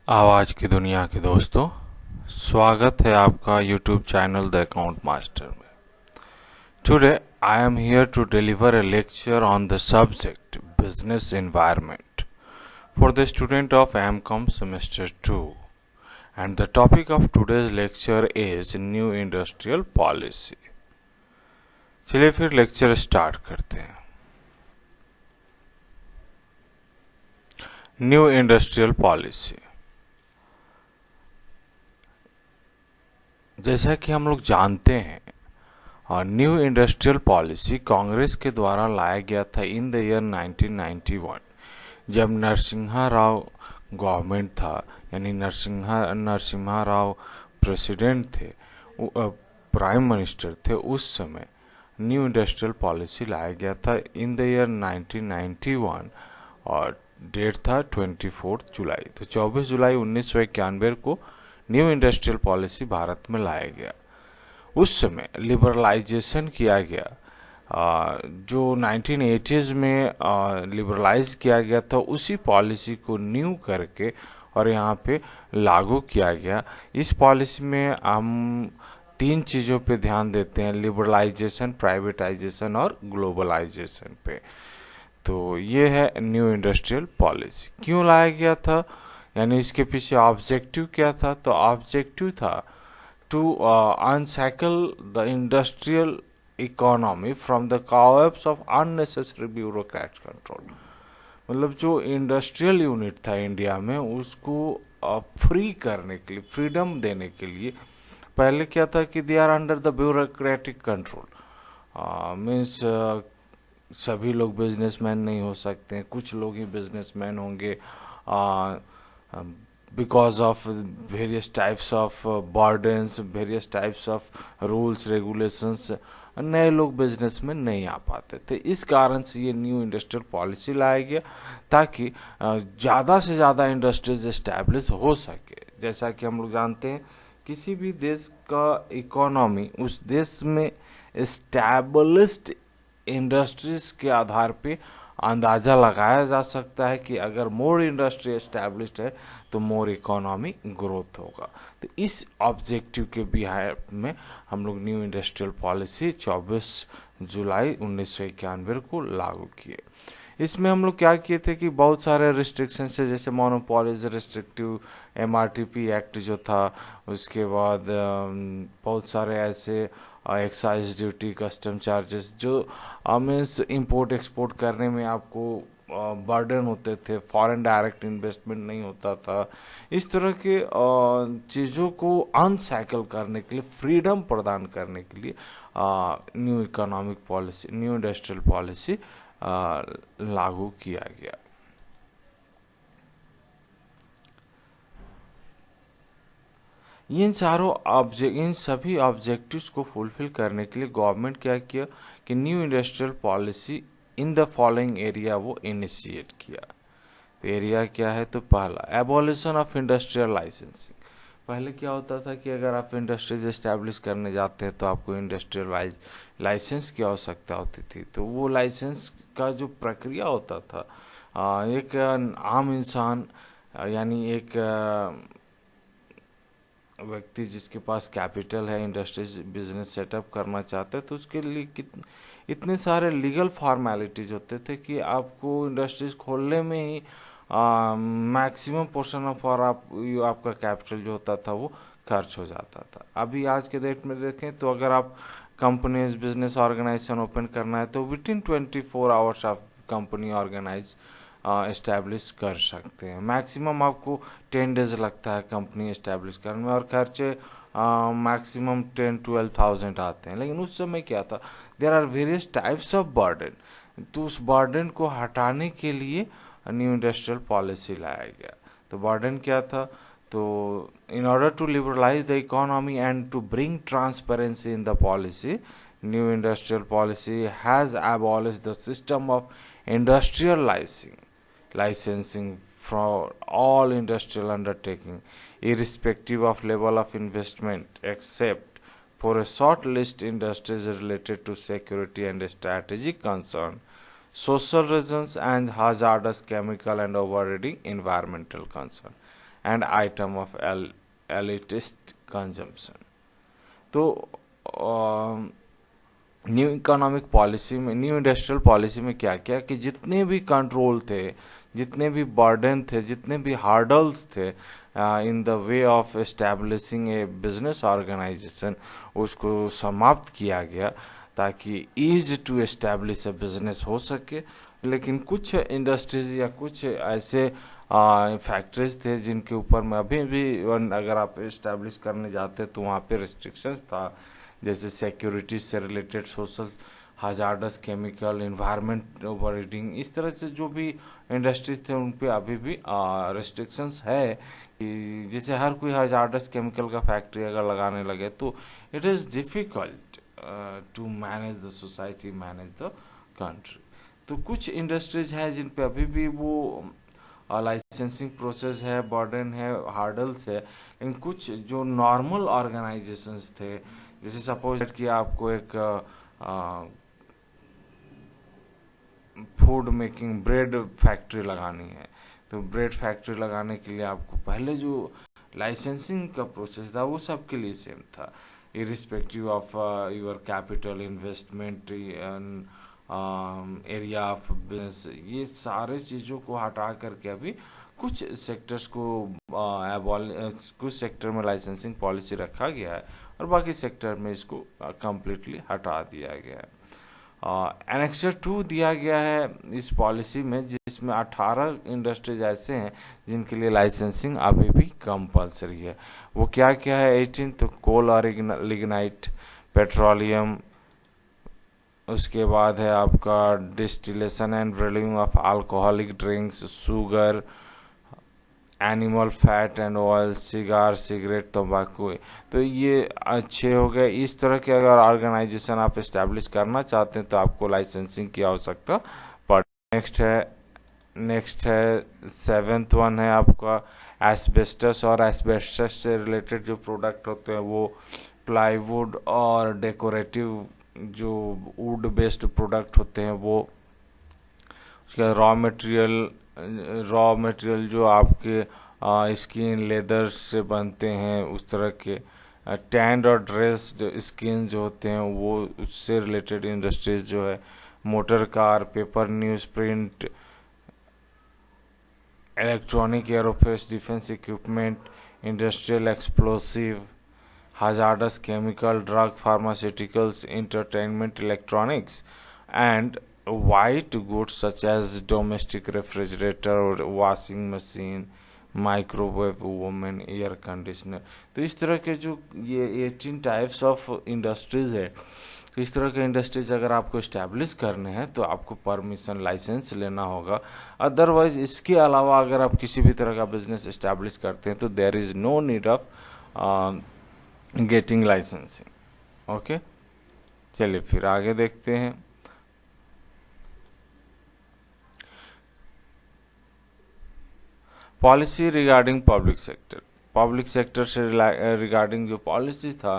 आवाज की दुनिया के दोस्तों, स्वागत है आपका YouTube channel the account master में। Today I am here to deliver a lecture on the subject business environment for the student of MCOM semester 2, and the topic of today's lecture is new industrial policy। चलिए फिर lecture start करते हैं। New industrial policy, जैसा कि हम लोग जानते हैं, और न्यू इंडस्ट्रियल पॉलिसी कांग्रेस के द्वारा लाया गया था इन द ईयर 1991, जब नरसिम्हा राव गवर्नमेंट था, यानी नरसिम्हा राव प्रेसिडेंट थे, प्राइम मिनिस्टर थे उस समय। न्यू इंडस्ट्रियल पॉलिसी लाया गया था इन द ईयर 1991 और डेट था 24 जुलाई। तो 24 जुलाई 1991 को न्यू इंडस्ट्रियल पॉलिसी भारत में लाया गया। उस समय लिबरलाइजेशन किया गया, जो 1980s में लिबरलाइज किया गया था, उसी पॉलिसी को न्यू करके और यहाँ पे लागू किया गया। इस पॉलिसी में हम तीन चीज़ों पे ध्यान देते हैं: लिबरलाइजेशन, प्राइवेटाइजेशन और ग्लोबलाइजेशन पे। तो ये है न्यू इंडस्ट्रियल पॉलिसी। क्यों लाया गया था, यानी इसके पीछे ऑब्जेक्टिव क्या था? तो ऑब्जेक्टिव था to unshackle the industrial economy from the cobwebs of unnecessary bureaucrat control। मतलब जो इंडस्ट्रियल यूनिट था इंडिया में, उसको फ्री करने के लिए, फ्रीडम देने के लिए, पहले क्या था कि they are under the bureaucratic control. Means सभी लोग बिजनेसमैन नहीं हो सकते, कुछ लोग ही बिजनेसमैन होंगे। because of various types of burdens, various types of rules, regulations, नए लोग बिजनेस में नहीं आ पाते थे। इस कारण से ये न्यू इंडस्ट्रियल पॉलिसी लाया गया ताकि ज़्यादा से ज़्यादा इंडस्ट्रीज एस्टैब्लिश हो सके। जैसा कि हम लोग जानते हैं, किसी भी देश का इकोनॉमी उस देश में एस्टैब्लिश्ड इंडस्ट्रीज के आधार पे अंदाज़ा लगाया जा सकता है कि अगर मोर इंडस्ट्री एस्टैब्लिश्ड है तो मोर इकोनॉमी ग्रोथ होगा। तो इस ऑब्जेक्टिव के बिहाफ में हम लोग न्यू इंडस्ट्रियल पॉलिसी 24 जुलाई 1991 को लागू किए। इसमें हम लोग क्या किए थे कि बहुत सारे रिस्ट्रिक्शन है, जैसे मोनोपोलीज रिस्ट्रिक्टिव MRTP एक्ट जो था, उसके बाद बहुत सारे ऐसे एक्साइज ड्यूटी, कस्टम चार्जेस जो मीन्स इंपोर्ट एक्सपोर्ट करने में आपको बर्डन होते थे, फॉरेन डायरेक्ट इन्वेस्टमेंट नहीं होता था। इस तरह के चीज़ों को अनसाइकिल करने के लिए, फ्रीडम प्रदान करने के लिए new economic policy, new industrial policy लागू किया गया। इन सभी ऑब्जेक्टिव्स को फुलफिल करने के लिए गवर्नमेंट क्या किया कि new industrial policy in the following area वो इनिशिएट किया। तो एरिया क्या है? तो पहला, एबॉलिशन ऑफ इंडस्ट्रियल लाइसेंसिंग। पहले क्या होता था कि अगर आप इंडस्ट्रीज एस्टैब्लिश करने जाते हैं तो आपको इंडस्ट्रियल लाइसेंस की आवश्यकता होती थी। तो वो लाइसेंस का जो प्रक्रिया होता था, एक आम इंसान, यानी एक व्यक्ति जिसके पास कैपिटल है, इंडस्ट्रीज बिजनेस सेटअप करना चाहता है, तो उसके लिए इतने सारे लीगल फॉर्मेलिटीज होते थे कि आपको इंडस्ट्रीज खोलने में ही मैक्सिमम पोर्शन ऑफ और आपका कैपिटल जो होता था वो खर्च हो जाता था। अभी आज के डेट में देखें तो अगर आप कंपनीज, बिजनेस ऑर्गेनाइजेशन ओपन करना है तो विद इन 24 आवर्स आप कंपनी ऑर्गेनाइज इस्टेब्लिश कर सकते हैं। मैक्सिमम आपको 10 डेज लगता है कंपनी इस्टेब्लिश करने में, और खर्चे मैक्सिमम 10-12,000 आते हैं। लेकिन उस समय क्या था, there are various types of burden. तो उस बर्डन को हटाने के लिए न्यू इंडस्ट्रियल पॉलिसी लाया गया। तो बर्डन क्या था? तो in order to liberalise the economy and to bring transparency in the policy, new industrial policy has abolished the system of industrial licensing for all industrial undertaking, irrespective of level of investment, except for a short list industries related to security and strategic concern, social reasons, and hazardous chemical and overriding environmental concern. and item of elitist consumption. तो new economic policy में, new industrial policy में क्या किया कि जितने भी control थे, जितने भी बर्डन थे, जितने भी हार्डल्स थे in the way of establishing a business organisation, उसको समाप्त किया गया ताकि ease to establish a business हो सके। लेकिन कुछ इंडस्ट्रीज या कुछ ऐसे फैक्ट्रीज थे जिनके ऊपर में अभी भी अगर आप एस्टैब्लिश करने जाते तो वहाँ पे रिस्ट्रिक्शंस था, जैसे सिक्योरिटी से related, social hazardous chemical, environment overheating, इस तरह से जो भी इंडस्ट्रीज थे उन पे अभी भी रिस्ट्रिक्शंस है कि जैसे हर कोई हजार्डस केमिकल का फैक्ट्री अगर लगाने लगे तो it is difficult to manage the society, manage the country. तो कुछ इंडस्ट्रीज हैं जिन पे अभी भी वो लाइसेंसिंग प्रोसेस है, बर्डन है, हार्डल्स है। लेकिन कुछ जो नॉर्मल ऑर्गेनाइजेशंस थे, जैसे सपोज कि आपको एक फूड मेकिंग ब्रेड फैक्ट्री लगानी है, तो ब्रेड फैक्ट्री लगाने के लिए आपको पहले जो लाइसेंसिंग का प्रोसेस था वो सबके लिए सेम था, irrespective of your capital investment, area of business. ये सारे चीज़ों को हटा करके अभी कुछ सेक्टर्स को कुछ सेक्टर में लाइसेंसिंग पॉलिसी रखा गया है और बाकी सेक्टर में इसको कम्प्लीटली हटा दिया गया है। एनेक्सर 2 दिया गया है इस पॉलिसी में, जिसमें 18 इंडस्ट्रीज ऐसे हैं जिनके लिए लाइसेंसिंग अभी भी कंपलसरी है। वो क्या क्या है? 18 तो कोल और लिग्नाइट, पेट्रोलियम, उसके बाद है आपका distillation and brewing of alcoholic drinks, sugar, animal fat and oil, cigar, cigarette, तंबाकू। तो ये अच्छे हो गए। इस तरह के अगर ऑर्गेनाइजेशन आप इस्टेब्लिश करना चाहते हैं तो आपको लाइसेंसिंग की आवश्यकता पड़ती है। नेक्स्ट है 7th वन है आपका एस्बेस्टस और एस्बेस्टस से रिलेटेड जो प्रोडक्ट होते हैं वो प्लाईवुड और डेकोरेटिव जो वुड बेस्ड प्रोडक्ट होते हैं वो, उसका रॉ मटेरियल जो आपके स्किन लेदर से बनते हैं, उस तरह के टैंड और ड्रेस्ड स्किन जो होते हैं वो, उससे रिलेटेड इंडस्ट्रीज जो है, motor car, paper, news print, electronic, aerospace, defence equipment, industrial explosive, hazardous chemical, drug, pharmaceuticals, entertainment, electronics, and white goods such as domestic refrigerator, washing machine, microwave oven, air conditioner. तो इस तरह के जो ये 18 types of industries है, तो इस तरह के इंडस्ट्रीज अगर आपको इस्टेब्लिश करने हैं तो आपको परमिशन, लाइसेंस लेना होगा। अदरवाइज इसके अलावा अगर आप किसी भी तरह का बिजनेस इस्टेब्लिश करते हैं तो there is no need of getting licensing. Okay, चलिए फिर आगे देखते हैं। Policy regarding public sector, public sector से रिगार्डिंग जो पॉलिसी था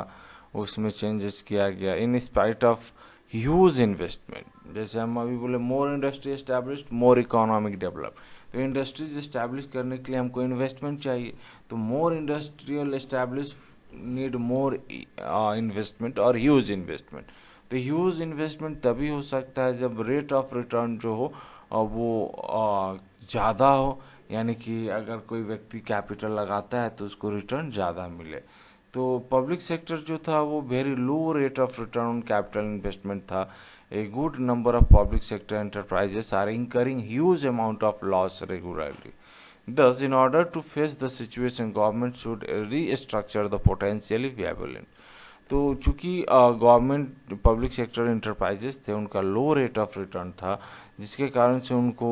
उसमें चेंजेस किया गया in spite of huge investment. जैसे हम अभी बोले more industry establish, more economic develop. तो इंडस्ट्रीज एस्टैब्लिश करने के लिए हमको इन्वेस्टमेंट चाहिए, तो more industrial establish need more investment और ह्यूज इन्वेस्टमेंट। तो ह्यूज इन्वेस्टमेंट तभी हो सकता है जब रेट ऑफ रिटर्न जो हो वो ज़्यादा हो, यानी कि अगर कोई व्यक्ति कैपिटल लगाता है तो उसको रिटर्न ज़्यादा मिले। तो पब्लिक सेक्टर जो था वो very low rate of return on capital investment था। A good number of public sector enterprises are incurring huge amount of loss regularly. Thus, in order to face the situation, government should restructure the potentially viable. तो चूंकि government public sector enterprises थे, उनका लो rate of return था, जिसके कारण से उनको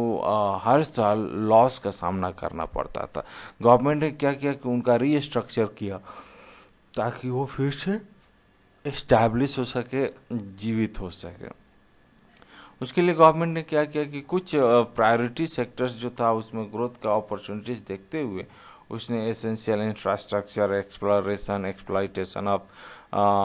हर साल लॉस का सामना करना पड़ता था। गवर्नमेंट ने क्या किया कि उनका रीस्ट्रक्चर किया ताकि वो फिर से एस्टैब्लिश हो सके, जीवित हो सके। उसके लिए गवर्नमेंट ने क्या किया कि कुछ प्रायोरिटी सेक्टर्स जो था उसमें ग्रोथ का अपॉर्चुनिटीज देखते हुए उसने essential infrastructure, exploration, exploitation of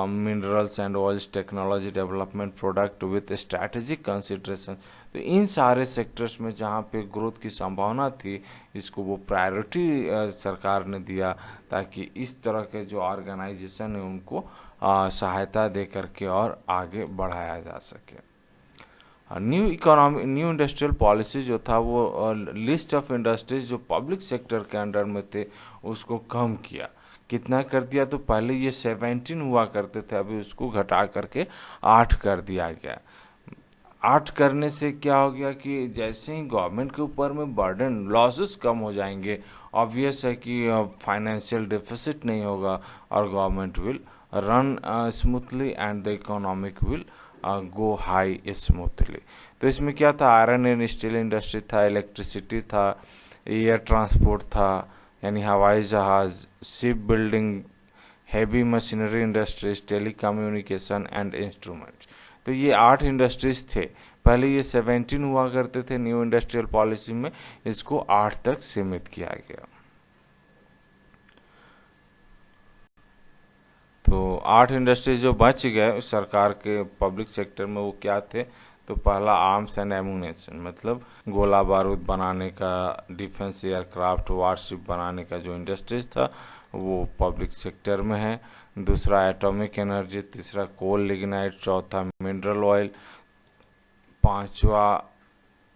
minerals and oils, technology development, product with strategic consideration, तो इन सारे सेक्टर्स में जहाँ पे ग्रोथ की संभावना थी इसको वो प्रायोरिटी सरकार ने दिया, ताकि इस तरह के जो ऑर्गेनाइजेशन है उनको सहायता दे करके और आगे बढ़ाया जा सके। न्यू इंडस्ट्रियल पॉलिसी जो था वो लिस्ट ऑफ इंडस्ट्रीज जो पब्लिक सेक्टर के अंडर में थे उसको कम किया। कितना कर दिया, तो पहले ये 17 हुआ करते थे, अभी उसको घटा करके 8 कर दिया गया। 8 करने से क्या हो गया कि जैसे ही गवर्नमेंट के ऊपर में बर्डन, लॉसेस कम हो जाएंगे, ऑब्वियस है कि फाइनेंशियल डेफिसिट नहीं होगा और government will run smoothly and the economic will go high smoothly. तो इसमें क्या था, आयरन एंड स्टील इंडस्ट्री था, इलेक्ट्रिसिटी था, एयर ट्रांसपोर्ट था यानी हवाई जहाज, ship building, heavy machinery industries, telecommunication and instrument. तो ये 8 इंडस्ट्रीज थे। पहले ये 17 हुआ करते थे न्यू इंडस्ट्रियल पॉलिसी में, इसको 8 तक सीमित किया गया। तो 8 इंडस्ट्रीज जो बच गए सरकार के पब्लिक सेक्टर में वो क्या थे, तो पहला आर्म्स एंड एमुनेशन, मतलब गोला बारूद बनाने का, डिफेंस एयरक्राफ्ट, वारशिप बनाने का जो इंडस्ट्रीज था वो पब्लिक सेक्टर में है। दूसरा एटॉमिक एनर्जी, तीसरा कोल लिग्नाइट, चौथा मिनरल ऑयल, पांचवा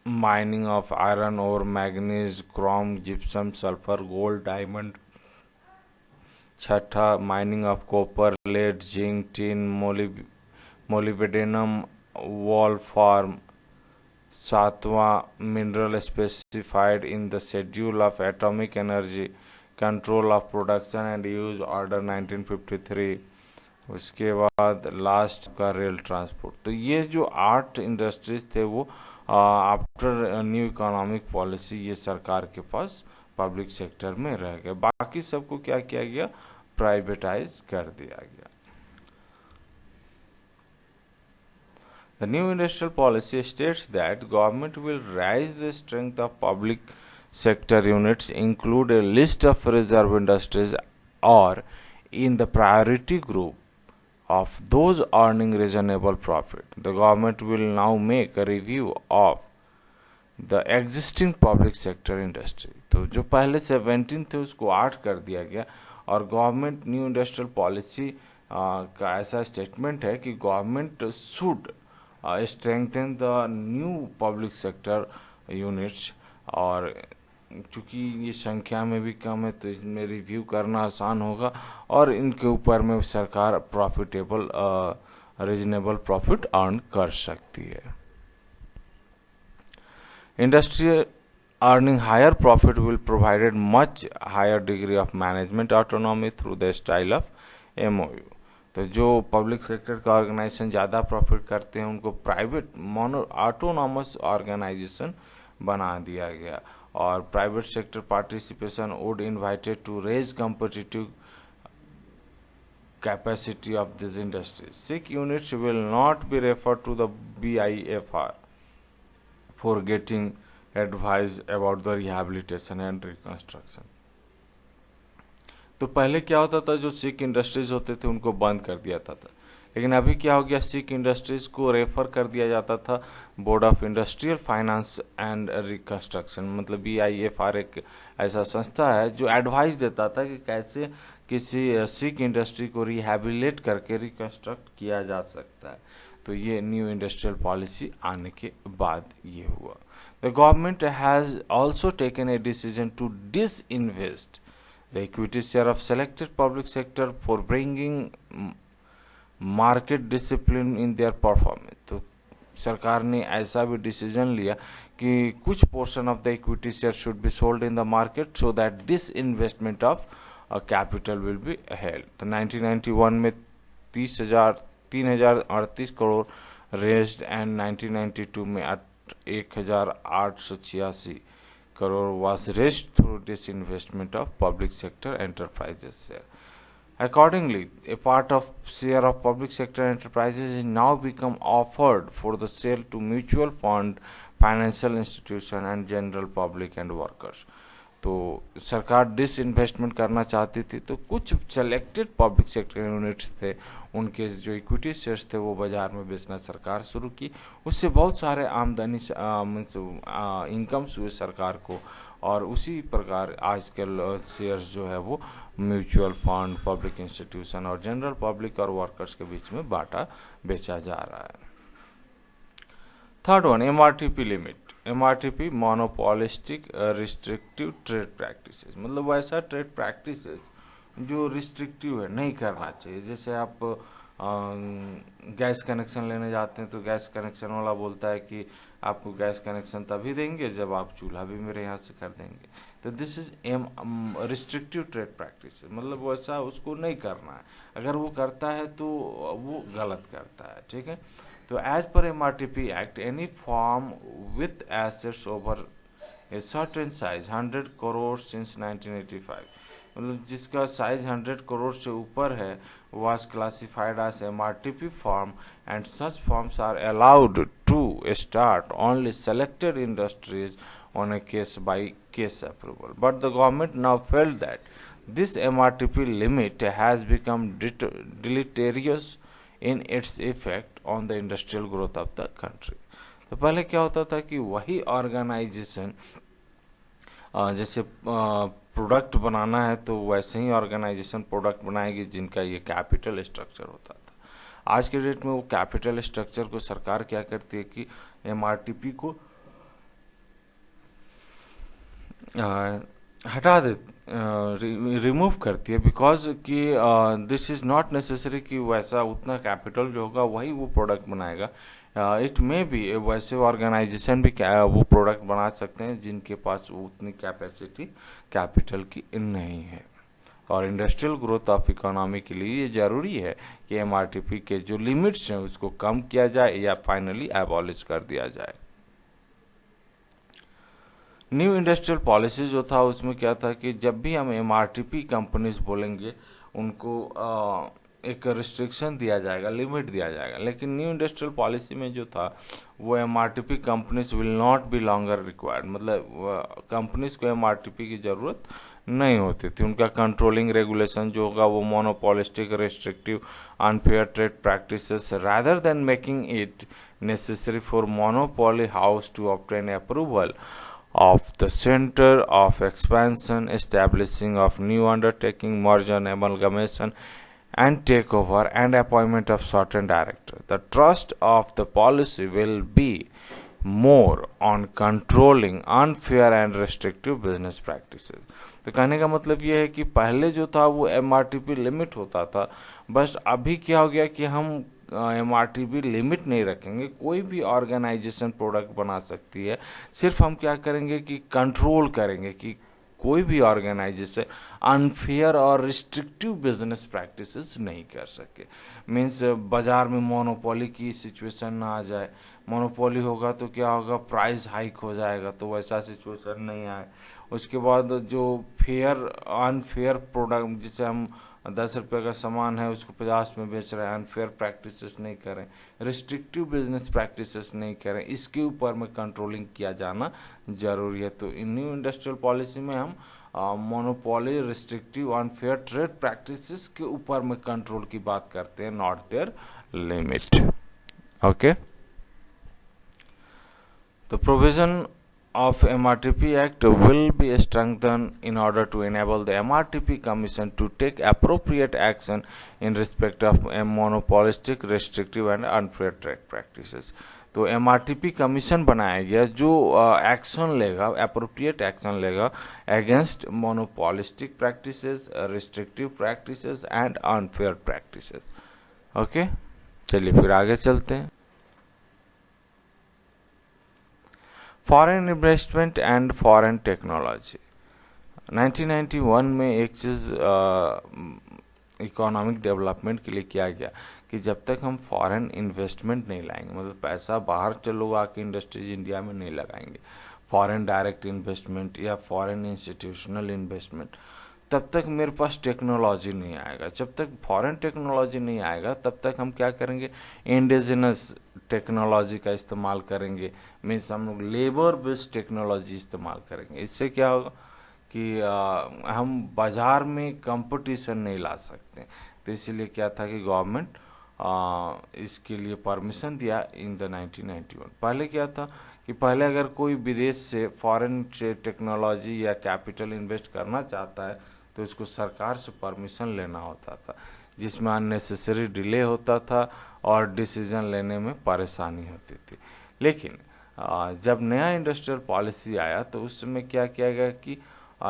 माइनिंग ऑफ आयरन और manganese, chrome, gypsum, sulphur, gold, diamond, छठा mining of copper, lead, zinc, tin, molybdenum, wolfram, सातवां mineral specified in the schedule of atomic energy control of production and use order 1953। उसके बाद last का rail transport. तो ये जो 8 industries थे वो आफ्टर न्यू इकोनॉमिक पॉलिसी ये सरकार के पास पब्लिक सेक्टर में रह गए, बाकी सबको क्या किया गया, प्राइवेटाइज कर दिया गया। The new industrial policy states that government will raise the strength of public sector units, include a list of reserve industries or in the priority group of those earning reasonable profit. The government will now make a review of the existing public sector industry। तो जो पहले 17 थे उसको 8 कर दिया गया और government new industrial policy का ऐसा स्टेटमेंट है कि government should strengthen the new public sector units। और चूँकि ये संख्या में भी कम है तो इसमें रिव्यू करना आसान होगा और इनके ऊपर में सरकार प्रॉफिटेबल रीजनेबल प्रॉफिट अर्न कर सकती है। Industry earning higher profit will provided much higher degree of management autonomy through the style of MOU। तो जो पब्लिक सेक्टर का ऑर्गेनाइजेशन ज़्यादा प्रॉफिट करते हैं उनको प्राइवेट मोनो ऑटोनॉमस ऑर्गेनाइजेशन बना दिया गया और private sector participation would invited to raise competitive capacity of this industry। SIC units will not be referred to the BIFR for getting advice about the rehabilitation and reconstruction। तो पहले क्या होता था, जो सिक इंडस्ट्रीज होते थे उनको बंद कर दिया जाता था, लेकिन अभी क्या हो गया, सिक इंडस्ट्रीज को रेफर कर दिया जाता था board of industrial finance and reconstruction, मतलब BIFR एक ऐसा संस्था है जो एडवाइस देता था कि कैसे किसी सिक इंडस्ट्री को रिहैबिलिटेट करके रिकंस्ट्रक्ट किया जा सकता है। तो ये न्यू इंडस्ट्रियल पॉलिसी आने के बाद ये हुआ। The government has also taken a decision to disinvest the equity share of selected public sector for bringing market discipline in their performance। तो सरकार ने ऐसा भी डिसीजन लिया कि कुछ portion of the equity share should be sold in the market so that this investment of capital will be held. तो 1991 में 3,038 करोड़ रेज्ड एंड 1992 में 1,886 crore was raised through disinvestment of public sector enterprises share। Accordingly, a part of share of public sector enterprises is now become offered for the sale to mutual fund, financial institution and general public and workers. तो सरकार disinvestment करना चाहती थी, तो कुछ selected public sector units थे, उनके जो इक्विटी शेयर्स थे वो बाजार में बेचना सरकार शुरू की। उससे बहुत सारे आमदनी मीन्स इनकम्स हुए सरकार को, और उसी प्रकार आजकल शेयर्स जो है वो म्यूचुअल फंड, पब्लिक इंस्टीट्यूशन और जनरल पब्लिक और वर्कर्स के बीच में बांटा बेचा जा रहा है। Third one, MRTP limit. MRTP monopolistic restrictive trade practices, मतलब वैसा ट्रेड प्रैक्टिसेस जो रिस्ट्रिक्टिव है, नहीं करना चाहिए। जैसे आप गैस कनेक्शन लेने जाते हैं तो गैस कनेक्शन वाला बोलता है कि आपको गैस कनेक्शन तभी देंगे जब आप चूल्हा भी मेरे यहाँ से कर देंगे। तो this is restrictive trade practice, मतलब वैसा उसको नहीं करना है। अगर वो करता है तो वो गलत करता है, ठीक है। तो as per MRTP act, any form with assets over a certain size 100 crore since 1985, मतलब जिसका साइज 100 करोड़ से ऊपर है, was classified as MRTP firm, and such firms are allowed to start only selected industries on a case-by-case approval. But the government now felt that this MRTP limit has become deleterious in its effect on the industrial growth of the country. तो पहले क्या होता था कि वही organisation जैसे product बनाना है तो वैसे ही ऑर्गेनाइजेशन प्रोडक्ट बनाएगी जिनका ये कैपिटल स्ट्रक्चर होता था। आज के डेट में वो कैपिटल स्ट्रक्चर को सरकार क्या करती है कि एमआरटीपी को हटा दे, रिमूव करती है, बिकॉज कि दिस इज नॉट नेसेसरी कि वैसा उतना कैपिटल जो होगा वही वो प्रोडक्ट बनाएगा। इट मे बी वैसे ऑर्गेनाइजेशन भी वो प्रोडक्ट बना सकते हैं जिनके पास उतनी कैपेसिटी कैपिटल की नहीं है। और इंडस्ट्रियल ग्रोथ ऑफ इकोनॉमी के लिए ये जरूरी है कि एमआरटीपी के जो लिमिट्स हैं उसको कम किया जाए या फाइनली एबॉलिश कर दिया जाए। न्यू इंडस्ट्रियल पॉलिसी जो था उसमें क्या था कि जब भी हम एमआरटीपी कंपनीज बोलेंगे उनको एक रिस्ट्रिक्शन दिया जाएगा, लिमिट दिया जाएगा। लेकिन न्यू इंडस्ट्रियल पॉलिसी में जो था वो MRTP companies will not be longer required, मतलब कंपनीज को एमआरटीपी की जरूरत नहीं होती थी। उनका कंट्रोलिंग रेगुलेशन जो होगा वो monopolistic, restrictive, unfair trade practices rather than making it necessary for monopoly house to obtain approval of the center of expansion, establishing of new undertaking, merger, amalgamation and takeover and appointment of certain director. The thrust of the policy will be more on controlling unfair and restrictive business practices. तो कहने का मतलब ये है कि पहले जो था वो एमआरटीपी लिमिट होता था, बस अभी क्या हो गया कि हम एमआरटीपी लिमिट नहीं रखेंगे। कोई भी ऑर्गेनाइजेशन प्रोडक्ट बना सकती है, सिर्फ हम क्या करेंगे कि कंट्रोल करेंगे कि कोई भी ऑर्गेनाइजेशन अनफेयर और रिस्ट्रिक्टिव बिजनेस प्रैक्टिसेस नहीं कर सके। मीन्स बाजार में मोनोपोली की सिचुएशन ना आ जाए। मोनोपोली होगा तो क्या होगा, प्राइस हाइक हो जाएगा, तो वैसा सिचुएशन नहीं आए। उसके बाद जो फेयर अनफेयर प्रोडक्ट, जिसे हम 10 रुपये का सामान है उसको 50 में बेच रहे हैं, अनफेयर प्रैक्टिसेस नहीं करें, रिस्ट्रिक्टिव बिजनेस प्रैक्टिसेस नहीं करें, इसके ऊपर में कंट्रोलिंग किया जाना जरूरी है। तो इन न्यू इंडस्ट्रियल पॉलिसी में हम monopoly, restrictive, unfair trade practices के ऊपर में कंट्रोल की बात करते हैं, not their limit. Okay, the provision of MRTP Act will be strengthened in order to enable the MRTP Commission to take appropriate action in respect of monopolistic, restrictive and unfair trade practices. तो MRTP commission बनाया गया जो action लेगा, appropriate action लेगा against monopolistic practices, restrictive practices and unfair practices. Okay, चलिए फिर आगे चलते हैं। Foreign investment and foreign technology. 1991 में एक चीज़ इकोनॉमिक डेवलपमेंट के लिए किया गया कि जब तक हम फॉरेन इन्वेस्टमेंट नहीं लाएंगे, मतलब पैसा बाहर के लोग आके इंडस्ट्रीज इंडिया में नहीं लगाएंगे, फॉरेन डायरेक्ट इन्वेस्टमेंट या फॉरेन इंस्टीट्यूशनल इन्वेस्टमेंट, तब तक मेरे पास टेक्नोलॉजी नहीं आएगा। जब तक फॉरेन टेक्नोलॉजी नहीं आएगा तब तक हम क्या करेंगे, इंडिजिनस टेक्नोलॉजी का इस्तेमाल करेंगे, मीन्स हम लोग लेबर बेस्ड टेक्नोलॉजी इस्तेमाल करेंगे। इससे क्या होगा कि हम बाजार में कंपटीशन नहीं ला सकते। तो इसीलिए क्या था कि गवर्नमेंट इसके लिए परमिशन दिया इन द 1991। पहले क्या था कि पहले अगर कोई विदेश से फॉरेन टेक्नोलॉजी या कैपिटल इन्वेस्ट करना चाहता है तो इसको सरकार से परमिशन लेना होता था, जिसमें अननेसेसरी डिले होता था और डिसीजन लेने में परेशानी होती थी। लेकिन जब नया इंडस्ट्रियल पॉलिसी आया तो उस समय क्या किया गया कि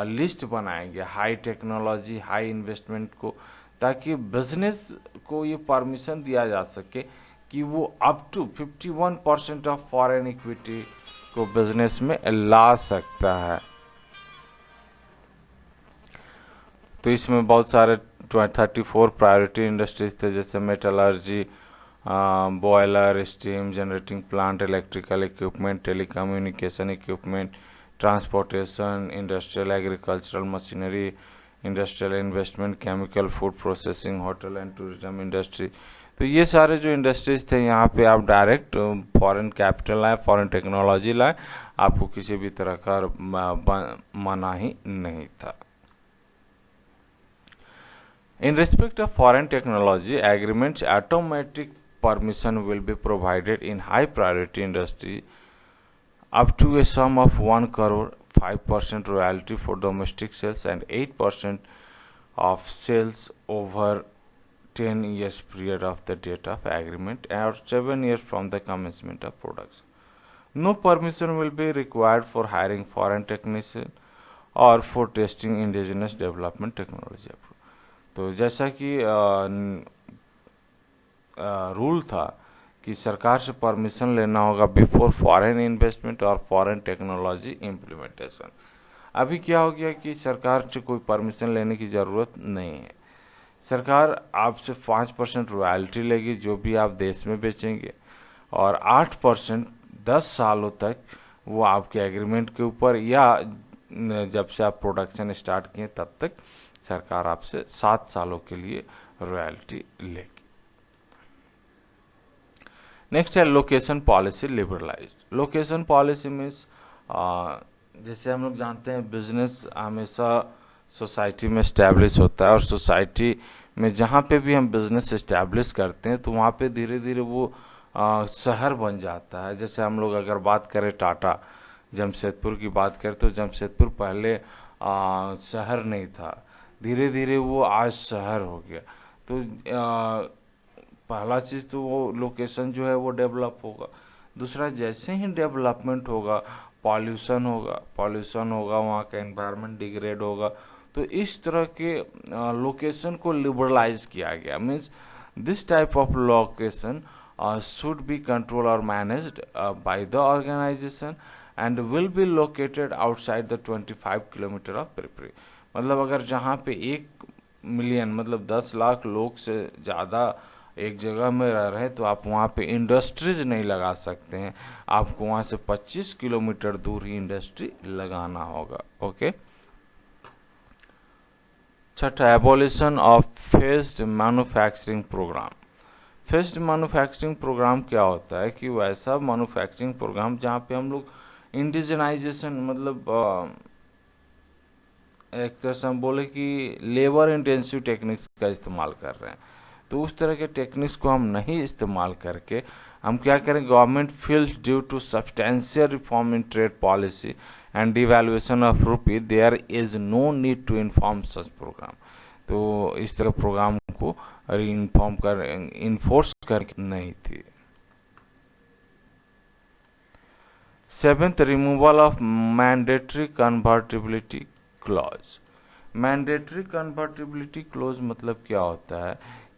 लिस्ट बनाया गया हाई टेक्नोलॉजी हाई इन्वेस्टमेंट को, ताकि बिजनेस को ये परमिशन दिया जा सके कि वो up to 51% of foreign equity को बिजनेस में ला सकता है। तो इसमें बहुत सारे 34 प्रायोरिटी इंडस्ट्रीज थे, जैसे metallurgy, boiler, steam generating plant, electrical equipment, telecommunication equipment, transportation, industrial agricultural machinery, industrial investment, chemical, food processing, hotel and tourism industry. तो ये सारे जो इंडस्ट्रीज थे यहाँ पे आप डायरेक्ट फॉरेन कैपिटल लाए, फॉरेन टेक्नोलॉजी लाए, आपको किसी भी तरह का मना ही नहीं था। In respect of foreign technology agreements, automatic permission will be provided in high priority industry up to a sum of 1 crore, 5% royalty for domestic sales and 8% of sales over 10 years period of the date of agreement or 7 years from the commencement of production. No permission will be required for hiring foreign technician or for testing indigenous development technology. तो जैसा कि rule था कि सरकार से permission लेना होगा before foreign investment और फॉरेन टेक्नोलॉजी इम्प्लीमेंटेशन। अभी क्या हो गया कि सरकार से कोई परमिशन लेने की ज़रूरत नहीं है। सरकार आपसे 5% रॉयल्टी लेगी जो भी आप देश में बेचेंगे, और 8% 10 सालों तक वो आपके एग्रीमेंट के ऊपर, या जब से आप प्रोडक्शन स्टार्ट किए तब तक सरकार आपसे 7 सालों के लिए रॉयल्टी लेगी। नेक्स्ट है location policy liberalised. Location policy means जैसे हम लोग जानते हैं बिजनेस हमेशा सोसाइटी में इस्टेब्लिश होता है, और सोसाइटी में जहाँ पे भी हम बिजनेस इस्टेब्लिश करते हैं तो वहाँ पे धीरे धीरे वो शहर बन जाता है। जैसे हम लोग अगर बात करें टाटा जमशेदपुर की बात करें तो जमशेदपुर पहले शहर नहीं था, धीरे धीरे वो आज शहर हो गया। तो पहला चीज़ तो वो लोकेशन जो है वो डेवलप होगा। दूसरा, जैसे ही डेवलपमेंट होगा पॉल्यूशन होगा, वहाँ का एनवायरनमेंट डिग्रेड होगा। तो इस तरह के लोकेशन को लिबरलाइज किया गया। Means this type of location should be controlled or managed by the organization and will be located outside the 25 kilometer of periphery। मतलब अगर जहाँ पे 1 मिलियन मतलब 10 लाख लोग से ज़्यादा एक जगह में रह रहे हैं तो आप वहाँ पे इंडस्ट्रीज नहीं लगा सकते हैं, आपको वहाँ से 25 किलोमीटर दूर ही इंडस्ट्री लगाना होगा। ओके। छठा, abolition of phased manufacturing programme. Phased manufacturing programme क्या होता है कि वैसा मैन्युफैक्चरिंग प्रोग्राम जहाँ पे हम लोग इंडिजनाइजेशन, मतलब एक तरह से हम बोले कि लेबर इंटेंसिव टेक्निक्स का इस्तेमाल कर रहे हैं, तो उस तरह के टेक्निक्स को हम नहीं इस्तेमाल करके हम क्या करें, government feels due to substantial reform in trade policy and devaluation of rupee there is no need to inform such programme. तो इस तरह प्रोग्राम को इन्फोर्स कर नहीं थी। 7th, removal of mandatory convertibility clause. Mandatory convertibility clause मतलब क्या होता है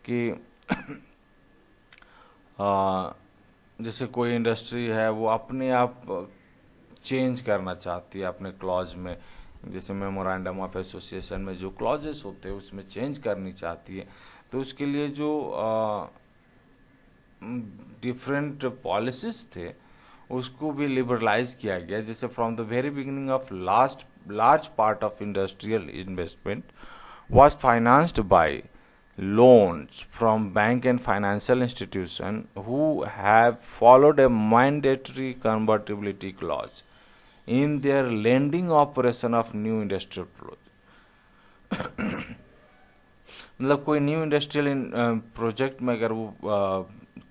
कि जैसे कोई इंडस्ट्री है वो अपने आप चेंज करना चाहती है अपने क्लॉज में, जैसे मेमोरेंडम ऑफ एसोसिएशन में जो क्लॉजेस होते हैं उसमें चेंज करनी चाहती है, तो उसके लिए जो डिफरेंट पॉलिसीज थे उसको भी लिबरलाइज किया गया। जैसे from the very beginning of last large part of industrial investment was financed by loans from bank and financial institutions who have followed a mandatory convertibility clause in their lending operation of new industrial project. मतलब कोई new industrial project में अगर वो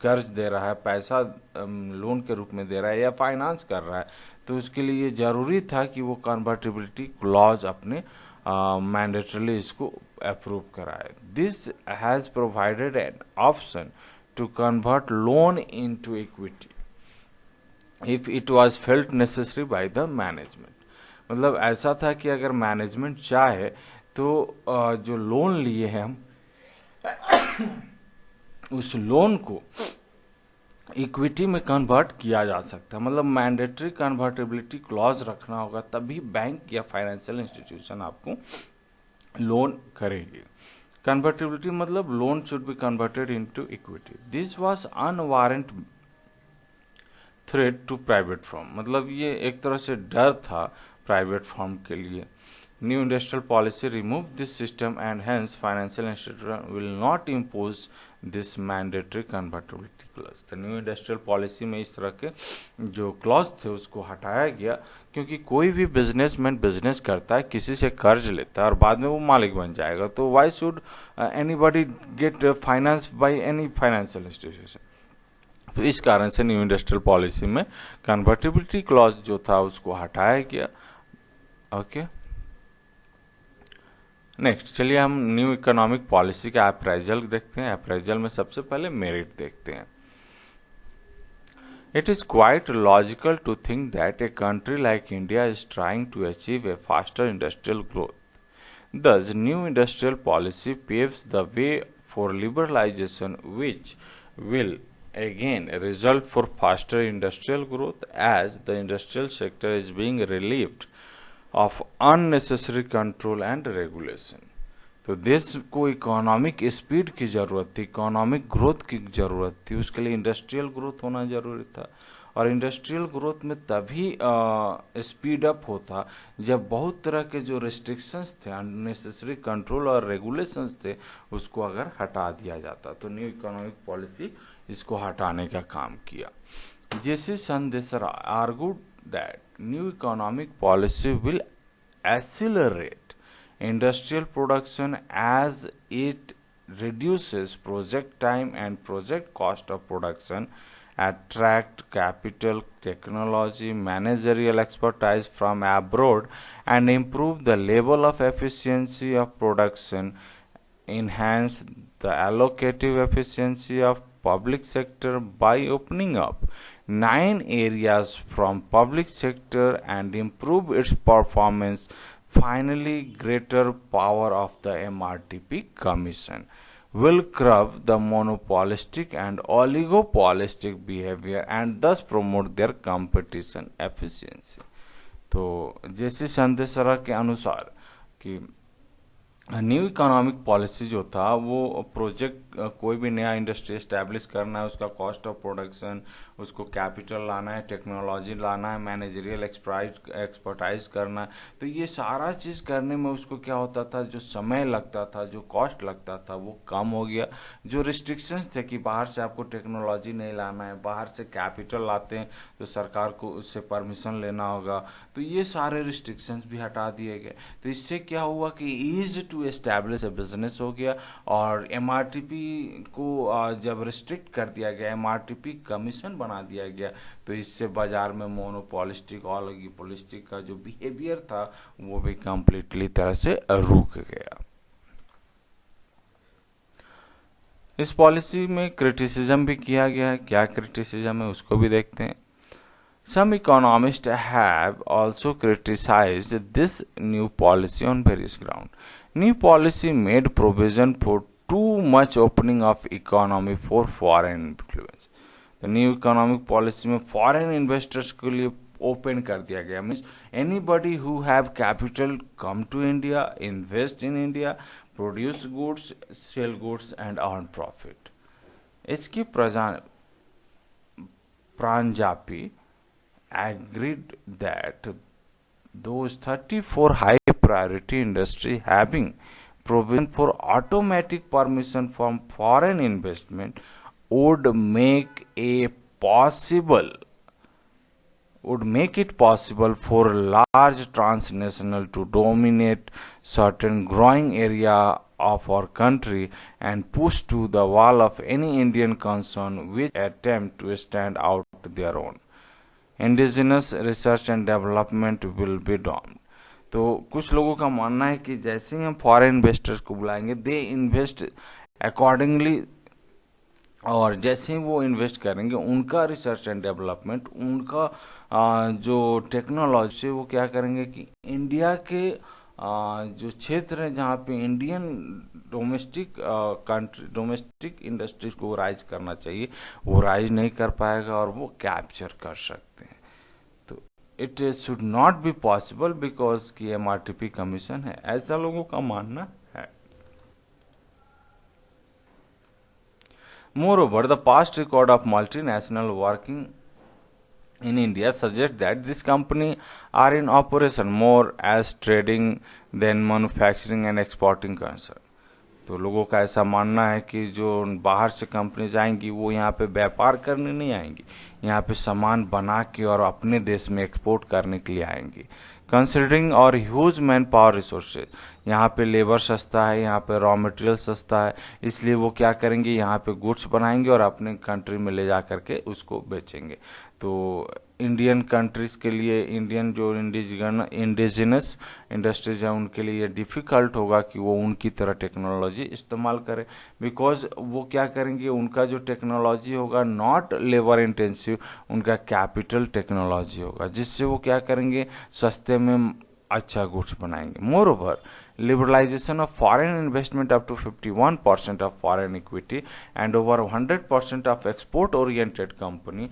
कर्ज दे रहा है, पैसा loan के रूप में दे रहा है या फाइनेंस कर रहा है, तो उसके लिए ये जरूरी था कि वो कन्वर्टिबिलिटी क्लॉज अपने मैंडेटरली इसको अप्रूव कराए. This has provided an option to convert loan into equity if it was felt necessary by the management. मतलब ऐसा था कि अगर मैनेजमेंट चाहे तो जो लोन लिए हैं हम उस लोन को इक्विटी में कन्वर्ट किया जा सकता है. मतलब मैंडेटरी कन्वर्टेबिलिटी क्लॉज रखना होगा, तभी बैंक या फाइनेंशियल इंस्टीट्यूशन आपको लोन करेगी. कन्वर्टेबिलिटी मतलब loan should be converted into equity. This was unwarranted threat to private firm. मतलब ये एक तरह से डर था प्राइवेट फर्म के लिए. New industrial policy removed this system and hence financial institution will not impose this mandatory convertibility clause. तो न्यू इंडस्ट्रियल पॉलिसी में इस तरह के जो क्लॉज थे उसको हटाया गया, क्योंकि कोई भी बिजनेसमैन बिजनेस करता है, किसी से कर्ज लेता है और बाद में वो मालिक बन जाएगा, तो why should anybody get finance by any financial institution. तो इस कारण से न्यू इंडस्ट्रियल पॉलिसी में कन्वर्टिबिलिटी क्लॉज जो था उसको हटाया गया. ओके नेक्स्ट चलिए हम न्यू इकोनॉमिक पॉलिसी का अप्राइजल देखते हैं. अप्राइजल में सबसे पहले मेरिट देखते हैं. It is quite logical to think that a country like India is trying to achieve a faster industrial growth. Thus, new industrial policy paves the way for liberalization, which will again result for faster industrial growth as the industrial sector is being relieved of unnecessary control and regulation. तो देश को economic speed की जरूरत थी, economic growth की जरूरत थी, उसके लिए इंडस्ट्रियल ग्रोथ होना जरूरी था. और इंडस्ट्रियल ग्रोथ में तभी स्पीड अप होता जब बहुत तरह के जो रिस्ट्रिक्शंस थे, अननेसेसरी कंट्रोल और रेगुलेशंस थे, उसको अगर हटा दिया जाता. तो न्यू इकोनॉमिक पॉलिसी इसको हटाने का काम किया. J C Sandesara argued that new economic policy will accelerate industrial production as it reduces project time and project cost of production, attract capital, technology, managerial expertise from abroad, and improve the level of efficiency of production, enhance the allocative efficiency of public sector by opening up 9 areas from public sector and improve its performance. Finally, greater power of the MRTP Commission will curb the monopolistic and oligopolistic behavior and thus promote their competition efficiency. तो जैसे संदेशरा के अनुसार कि new economic policy जो था वो project कोई भी नया इंडस्ट्री एस्टैब्लिश करना है, उसका कॉस्ट ऑफ प्रोडक्शन, उसको कैपिटल लाना है, टेक्नोलॉजी लाना है, मैनेजरियल एक्सपर्टाइज करना है, तो ये सारा चीज़ करने में उसको क्या होता था, जो समय लगता था, जो कॉस्ट लगता था वो कम हो गया. जो रिस्ट्रिक्शंस थे कि बाहर से आपको टेक्नोलॉजी नहीं लाना है, बाहर से कैपिटल लाते हैं तो सरकार को उससे परमिशन लेना होगा, तो ये सारे रिस्ट्रिक्शंस भी हटा दिए गए. तो इससे क्या हुआ कि ease to establish a business हो गया. और एमआरटीपी को जब रिस्ट्रिक्ट कर दिया गया, एमआरटीपी कमीशन बना दिया गया, तो इससे बाजार में मोनोपोलिस्टिक ऑलिगोपोलिस्टिक का जो बिहेवियर था वो भी कंप्लीटली तरह से रुक गया. इस पॉलिसी में क्रिटिसिज्म भी किया गया है. क्या क्रिटिसिज्म है उसको भी देखते हैं. Some economists have also criticized this new policy on various grounds. New policy made provision for too much opening of economy for foreign influence. The new economic policy में foreign investors के लिए open कर दिया गया. Means anybody who have capital come to India, invest in India, produce goods, sell goods and earn profit. H.K. Pranjapi agreed that those 34 high priority industry having provision for automatic permission from foreign investment would make a possible would make it possible for large transnational to dominate certain growing area of our country and push to the wall of any Indian concern which attempt to stand out their own. Indigenous research and development will be done. तो कुछ लोगों का मानना है कि जैसे ही हम foreign investors को बुलाएंगे दे इन्वेस्ट अकॉर्डिंगली, और जैसे ही वो इन्वेस्ट करेंगे उनका रिसर्च एंड डेवलपमेंट, उनका जो टेक्नोलॉजी से वो क्या करेंगे कि इंडिया के जो क्षेत्र है जहाँ पे इंडियन डोमेस्टिक इंडस्ट्रीज को राइज करना चाहिए वो राइज नहीं कर पाएगा और वो कैप्चर कर सकते हैं। तो it should not be possible because की एमआरटीपी कमीशन है, ऐसा लोगों का मानना है। Moreover, the past record of multinational working in India suggests that this company are in operation more as trading than manufacturing and exporting concern. तो लोगों का ऐसा मानना है कि जो बाहर से कंपनीज आएंगी वो यहाँ पे व्यापार करने नहीं आएंगी, यहाँ पे सामान बना के और अपने देश में एक्सपोर्ट करने के लिए आएंगी। कंसिडरिंग और ह्यूज मैन पावर रिसोर्सेज, यहाँ पे लेबर सस्ता है, यहाँ पे रॉ मटेरियल सस्ता है, इसलिए वो क्या करेंगे यहाँ पे गुड्स बनाएंगे और अपने कंट्री में ले जा करके उसको बेचेंगे। तो इंडियन कंट्रीज के लिए, इंडियन जो इंडिजिनस इंडस्ट्रीज है उनके लिए ये डिफ़िकल्ट होगा कि वो उनकी तरह टेक्नोलॉजी इस्तेमाल करें, बिकॉज वो क्या करेंगे, उनका जो टेक्नोलॉजी होगा नॉट लेबर इंटेंसिव, उनका कैपिटल टेक्नोलॉजी होगा, जिससे वो क्या करेंगे सस्ते में अच्छा गुड्स बनाएंगे। More over, liberalization of foreign investment up to 51% of foreign equity and over 100% of export oriented company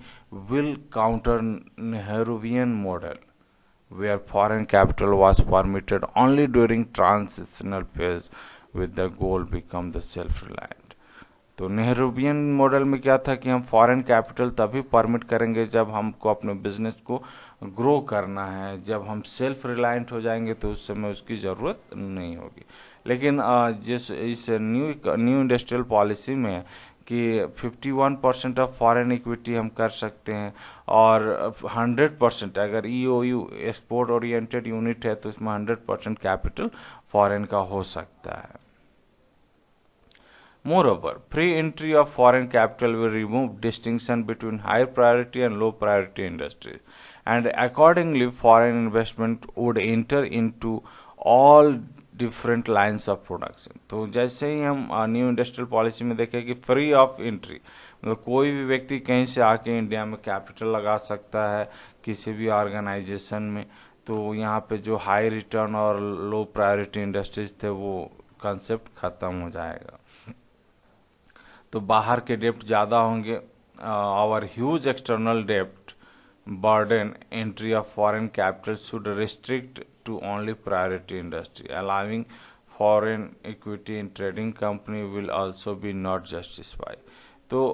will counter Nehruvian model where foreign capital was permitted only during transitional phase with the goal become the self reliant। तो Nehruvian model में क्या था कि हम foreign capital तभी permit करेंगे जब हमको अपने बिजनेस को ग्रो करना है, जब हम सेल्फ रिलायंट हो जाएंगे तो उस समय उसकी ज़रूरत नहीं होगी। लेकिन जिस इस न्यू इंडस्ट्रियल पॉलिसी में कि 51% ऑफ फॉरेन इक्विटी हम कर सकते हैं और 100% अगर ईओयू एक्सपोर्ट ओरिएंटेड यूनिट है तो इसमें 100% कैपिटल फॉरेन का हो सकता है। Moreover, free entry of foreign capital will remove distinction between high priority and low priority industries, and accordingly, foreign investment would enter into all different lines of production। तो जैसे ही हम न्यू इंडस्ट्रियल पॉलिसी में देखें कि free of entry, मतलब कोई भी व्यक्ति कहीं से आके इंडिया में कैपिटल लगा सकता है किसी भी ऑर्गेनाइजेशन में, तो यहाँ पे जो हाई रिटर्न और लो प्रायोरिटी इंडस्ट्रीज थे वो कंसेप्ट खत्म हो जाएगा। तो बाहर के डेप्ट ज़्यादा होंगे, आवर ह्यूज एक्सटर्नल डेप्ट burden entry of foreign capital should restrict to only priority industry, allowing foreign equity in trading company will also be not justify. तो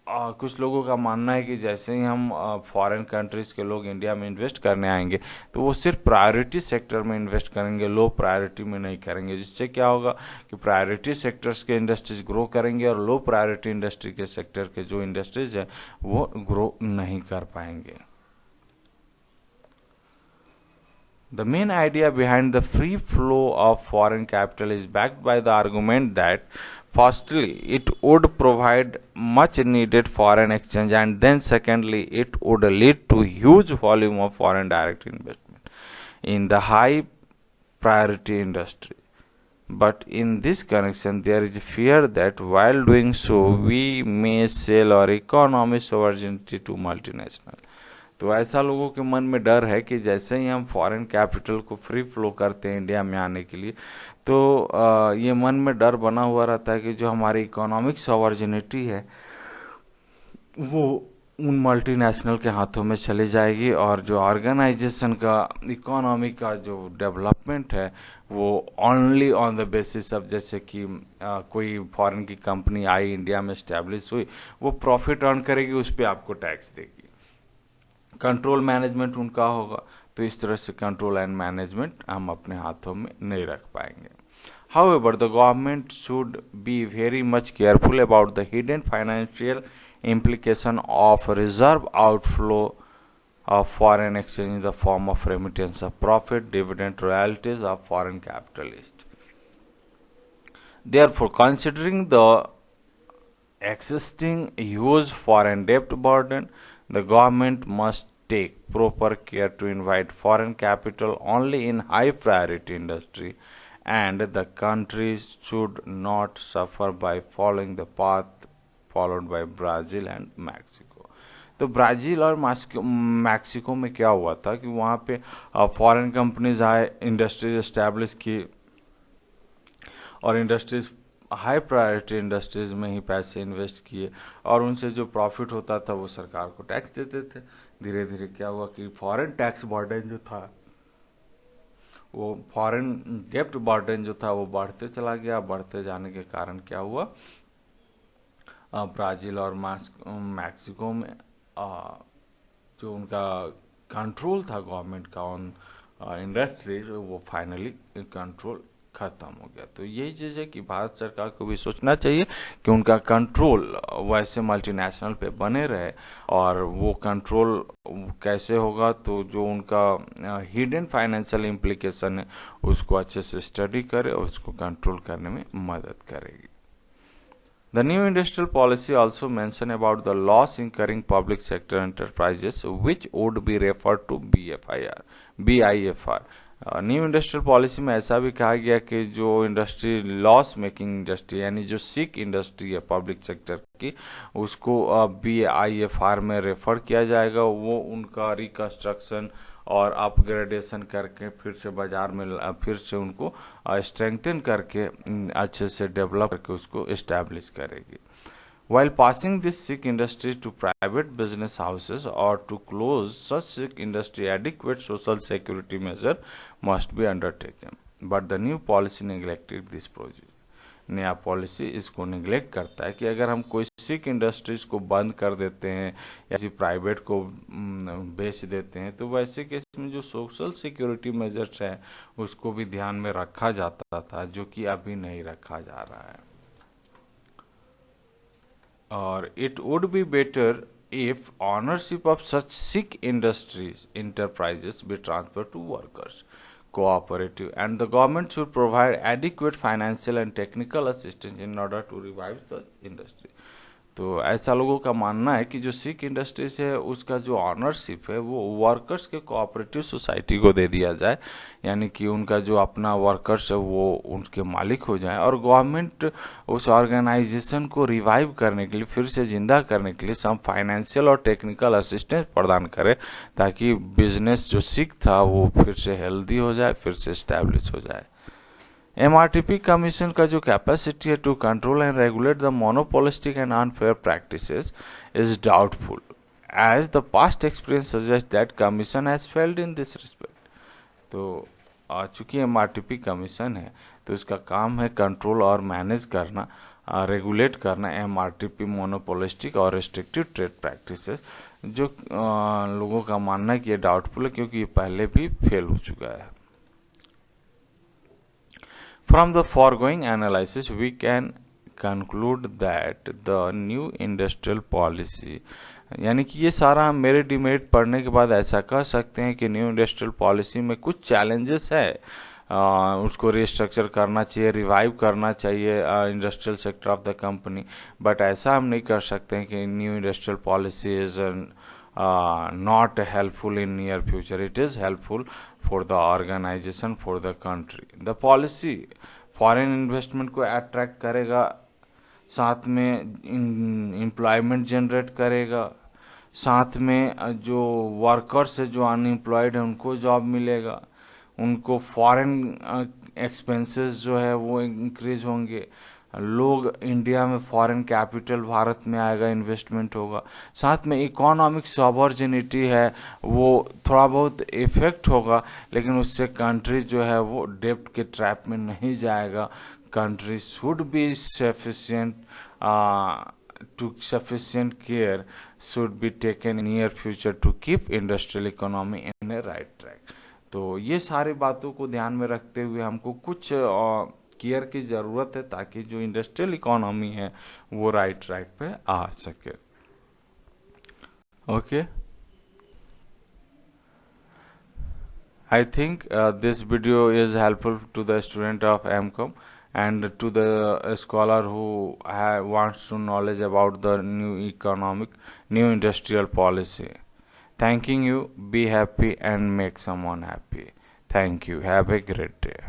कुछ लोगों का मानना है कि जैसे ही हम फॉरेन कंट्रीज के लोग इंडिया में इन्वेस्ट करने आएंगे तो वो सिर्फ प्रायोरिटी सेक्टर में इन्वेस्ट करेंगे, लो प्रायोरिटी में नहीं करेंगे, जिससे क्या होगा कि प्रायोरिटी सेक्टर्स के इंडस्ट्रीज ग्रो करेंगे और लो प्रायोरिटी इंडस्ट्री के सेक्टर के जो इंडस्ट्रीज है वो ग्रो नहीं कर पाएंगे। The main idea behind the free flow of foreign capital is backed by the argument that firstly, it would provide much needed foreign exchange, and then secondly, it would lead to huge volume of foreign direct investment in the high priority industry. But in this connection, there is fear that while doing so, we may sell our economic sovereignty to multinational। तो ऐसा लोगों के मन में डर है कि जैसे ही हम फॉरेन कैपिटल को फ्री फ्लो करते हैं इंडिया में आने के लिए, तो ये मन में डर बना हुआ रहता है कि जो हमारी इकोनॉमिक सॉवर्जिनिटी है वो उन मल्टीनेशनल के हाथों में चली जाएगी और जो ऑर्गेनाइजेशन का इकोनॉमी का जो डेवलपमेंट है वो only on the basis of, जैसे कि कोई फॉरेन की कंपनी आई इंडिया में इस्टेब्लिश हुई, वो प्रॉफिट अर्न करेगी, उस पर आपको टैक्स देगी, कंट्रोल मैनेजमेंट उनका होगा। तो इस तरह से कंट्रोल एंड मैनेजमेंट हम अपने हाथों में नहीं रख पाएंगे। However, the government should be very much careful about the hidden financial implication of reserve outflow of foreign exchange in the form of remittance of profit, dividend, royalties of foreign capitalists. Therefore, considering the existing huge foreign debt burden, the government must take proper care to invite foreign capital only in high priority industry, and the country should not suffer by following the path followed by Brazil and Mexico. तो Brazil और Mexico में क्या हुआ था कि वहाँ पे foreign companies आए, इंडस्ट्रीज एस्टैब्लिश की, और इंडस्ट्रीज हाई प्रायोरिटी इंडस्ट्रीज में ही पैसे इन्वेस्ट किए, और उनसे जो प्रॉफिट होता था वो सरकार को टैक्स देते थे। धीरे धीरे क्या हुआ कि फॉरेन टैक्स बर्डन जो था, वो फॉरेन डेप्ट बर्डन जो था वो बढ़ते चला गया। बढ़ते जाने के कारण क्या हुआ, ब्राज़ील और मैक्सिको में जो उनका कंट्रोल था गवर्नमेंट का ऑन इंडस्ट्रीज, वो फाइनली कंट्रोल खत्म हो गया। तो यही चीज़ है कि भारत सरकार को भी सोचना चाहिए कि उनका कंट्रोल वैसे मल्टीनेशनल पे बने रहे, और वो कंट्रोल कैसे होगा, तो जो उनका हिडन फाइनेंशियल इम्प्लीकेशन है उसको अच्छे से स्टडी करे और उसको कंट्रोल करने में मदद करेगी। The new industrial policy also mentioned about the loss incurring public sector enterprises, which would be referred to BIFR. New industrial policy में ऐसा भी कहा गया कि जो इंडस्ट्री लॉस मेकिंग इंडस्ट्री यानी जो सिक इंडस्ट्री है पब्लिक सेक्टर की, उसको BIFR में रेफर किया जाएगा। वो उनका रिकंस्ट्रक्शन और अपग्रेडेशन करके फिर से बाजार में फिर से उनको स्ट्रेंथन करके अच्छे से डेवलप करके उसको इस्टेब्लिश करेगी। While passing this sick industry to private business houses or to close such sick industry, adequate social security measure must be undertaken. But the new policy neglected this project. नया policy इसको neglect करता है कि अगर हम कोई सिक industries को बंद कर देते हैं या किसी प्राइवेट को बेच देते हैं, तो वैसे केस में जो सोशल सिक्योरिटी मेजर्स हैं उसको भी ध्यान में रखा जाता था, जो कि अभी नहीं रखा जा रहा है। और it would be better if ownership of such sick industries enterprises be transferred to workers cooperative, and the government should provide adequate financial and technical assistance in order to revive such industry. तो ऐसा लोगों का मानना है कि जो सिक industries है उसका जो ऑनरशिप है वो वर्कर्स के कोऑपरेटिव सोसाइटी को दे दिया जाए, यानी कि उनका जो अपना वर्कर्स है वो उनके मालिक हो जाए, और गवर्नमेंट उस ऑर्गेनाइजेशन को रिवाइव करने के लिए, फिर से जिंदा करने के लिए सम फाइनेंशियल और टेक्निकल असिस्टेंस प्रदान करे, ताकि बिजनेस जो सिक था वो फिर से हेल्दी हो जाए, फिर से स्टैब्लिश हो जाए। MRTP कमीशन का जो कैपेसिटी है to control and regulate the monopolistic and unfair practices is doubtful, as the past experience suggest that commission has failed in this respect. तो चूंकि MRTP कमीशन है तो उसका काम है कंट्रोल और मैनेज करना, रेगुलेट करना MRTP मोनोपोलिस्टिक और रिस्ट्रिक्टिव ट्रेड प्रैक्टिसेस, जो लोगों का मानना है कि ये डाउटफुल है क्योंकि ये पहले भी फेल हो चुका है। From the foregoing analysis, we can conclude that the new industrial policy, यानी कि ये सारा हम मेरिट डिमेरिट पढ़ने के बाद ऐसा कह सकते हैं कि न्यू इंडस्ट्रियल पॉलिसी में कुछ चैलेंजेस है, उसको रिस्ट्रक्चर करना चाहिए, रिवाइव करना चाहिए industrial sector of the company, but ऐसा हम नहीं कर सकते हैं कि new industrial policy is not helpful in near future. It is helpful for the organization, for the country. The policy foreign investment को attract करेगा, साथ में employment generate करेगा, साथ में जो workers है जो unemployed है उनको job मिलेगा, उनको foreign expenses जो है वो increase होंगे, लोग इंडिया में फॉरेन कैपिटल भारत में आएगा, इन्वेस्टमेंट होगा, साथ में इकोनॉमिक सॉवर्जिनिटी है वो थोड़ा बहुत इफेक्ट होगा, लेकिन उससे कंट्री जो है वो डेब्ट के ट्रैप में नहीं जाएगा। Country should be sufficient to sufficient care should be taken in near future to keep industrial economy in in A right track. तो ये सारी बातों को ध्यान में रखते हुए हमको कुछ केयर की ज़रूरत है ताकि जो इंडस्ट्रियल इकोनॉमी है वो राइट ट्रैक पे आ सके। Okay, I think this video is helpful to the student of MCOM and to the scholar who wants to knowledge about the new new industrial policy. Thanking you. Be happy and make someone happy. Thank you. Have a great day.